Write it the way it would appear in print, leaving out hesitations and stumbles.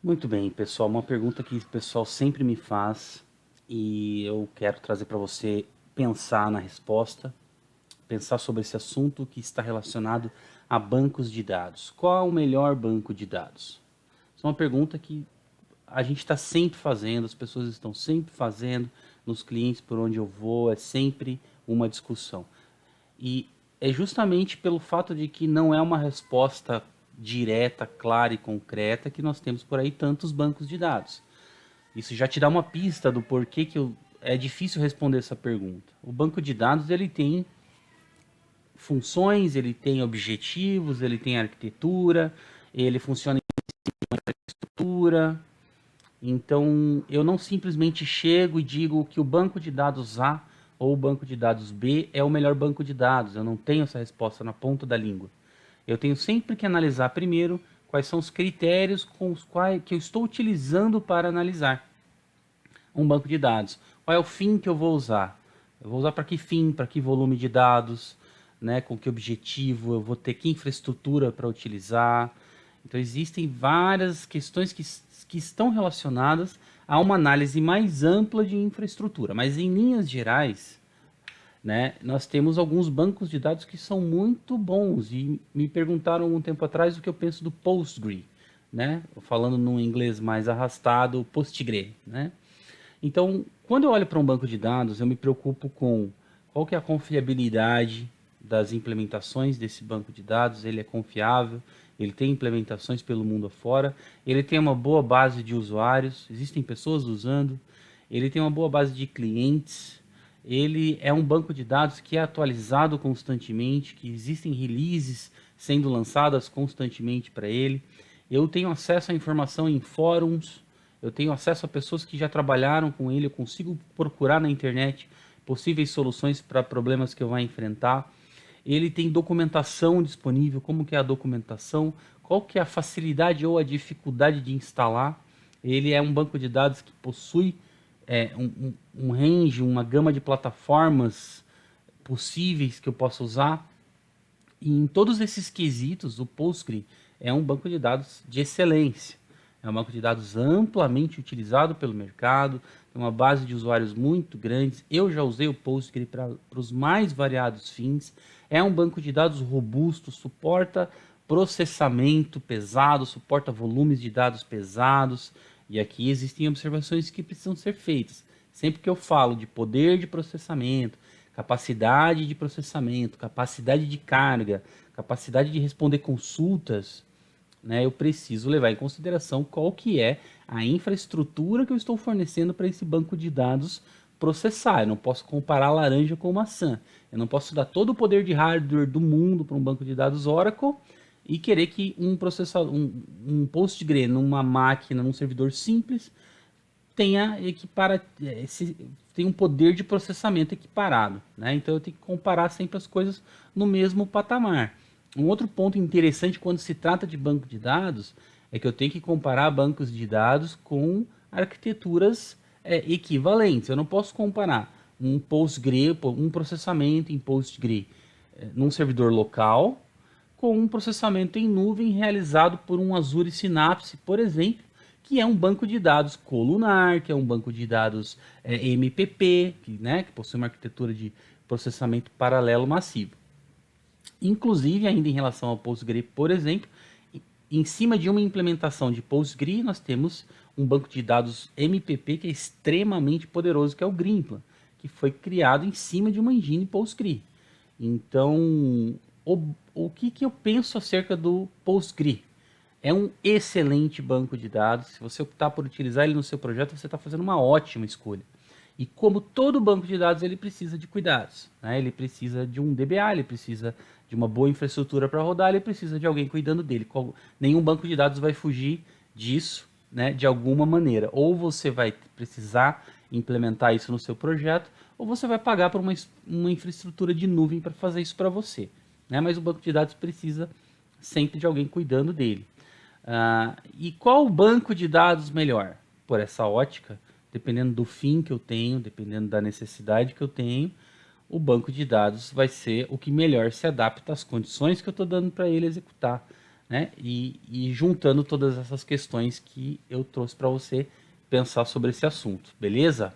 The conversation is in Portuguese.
Muito bem, pessoal, uma pergunta que o pessoal sempre me faz e eu quero trazer para você pensar na resposta, pensar sobre esse assunto que está relacionado a bancos de dados. Qual é o melhor banco de dados? Essa é uma pergunta que a gente está sempre fazendo, as pessoas estão sempre fazendo, nos clientes por onde eu vou, é sempre uma discussão. E é justamente pelo fato de que não é uma resposta direta, clara e concreta que nós temos por aí tantos bancos de dados. Isso já te dá uma pista do porquê que é difícil responder essa pergunta. O banco de dados ele tem funções, ele tem objetivos, ele tem arquitetura, ele funciona em estrutura. Então, eu não simplesmente chego e digo que o banco de dados A ou o banco de dados B é o melhor banco de dados. Eu não tenho essa resposta na ponta da língua. Eu tenho sempre que analisar primeiro quais são os critérios com os quais que eu estou utilizando para analisar um banco de dados. Qual é o fim que eu vou usar? Eu vou usar para que fim, para que volume de dados, né, com que objetivo, eu vou ter que infraestrutura para utilizar. Então existem várias questões que estão relacionadas a uma análise mais ampla de infraestrutura, mas em linhas gerais, né, nós temos alguns bancos de dados que são muito bons e me perguntaram algum tempo atrás o que eu penso do Postgre, né, falando num inglês mais arrastado, Postgre, né. Então, quando eu olho para um banco de dados, eu me preocupo com qual que é a confiabilidade das implementações desse banco de dados, ele é confiável, ele tem implementações pelo mundo afora, ele tem uma boa base de usuários, existem pessoas usando, ele tem uma boa base de clientes, ele é um banco de dados que é atualizado constantemente, que existem releases sendo lançadas constantemente para ele. Eu tenho acesso à informação em fóruns, eu tenho acesso a pessoas que já trabalharam com ele, eu consigo procurar na internet possíveis soluções para problemas que eu vou enfrentar. Ele tem documentação disponível, como que é a documentação, qual que é a facilidade ou a dificuldade de instalar. Ele é um banco de dados que possui um range, uma gama de plataformas possíveis que eu possa usar. E em todos esses quesitos, o Postgre é um banco de dados de excelência. É um banco de dados amplamente utilizado pelo mercado, tem uma base de usuários muito grande. Eu já usei o Postgre para os mais variados fins. É um banco de dados robusto, suporta processamento pesado, suporta volumes de dados pesados. E aqui existem observações que precisam ser feitas. Sempre que eu falo de poder de processamento, capacidade de processamento, capacidade de carga, capacidade de responder consultas, né, eu preciso levar em consideração qual que é a infraestrutura que eu estou fornecendo para esse banco de dados processar. Eu não posso comparar laranja com maçã. Eu não posso dar todo o poder de hardware do mundo para um banco de dados Oracle e querer que um processador, um Postgre numa máquina, num servidor simples, tenha tem um poder de processamento equiparado, né? Então eu tenho que comparar sempre as coisas no mesmo patamar. Um outro ponto interessante quando se trata de banco de dados é que eu tenho que comparar bancos de dados com arquiteturas equivalentes. Eu não posso comparar um Postgre, um processamento em Postgre num servidor local com um processamento em nuvem realizado por um Azure Synapse, por exemplo, que é um banco de dados colunar, que é um banco de dados MPP, que possui uma arquitetura de processamento paralelo massivo. Inclusive, ainda em relação ao Postgre, por exemplo, em cima de uma implementação de Postgre, nós temos um banco de dados MPP que é extremamente poderoso, que é o Grimpla, que foi criado em cima de uma engine Postgre. Então, o que eu penso acerca do Postgre? É um excelente banco de dados. Se você optar por utilizar ele no seu projeto, você está fazendo uma ótima escolha. E como todo banco de dados, ele precisa de cuidados, né? Ele precisa de um DBA, ele precisa de uma boa infraestrutura para rodar, ele precisa de alguém cuidando dele. Nenhum banco de dados vai fugir disso, né, de alguma maneira. Ou você vai precisar implementar isso no seu projeto, ou você vai pagar por uma infraestrutura de nuvem para fazer isso para você, né? Mas o banco de dados precisa sempre de alguém cuidando dele. E qual banco de dados melhor? Por essa ótica, dependendo do fim que eu tenho, dependendo da necessidade que eu tenho, o banco de dados vai ser o que melhor se adapta às condições que eu estou dando para ele executar, né? E juntando todas essas questões que eu trouxe para você pensar sobre esse assunto, beleza?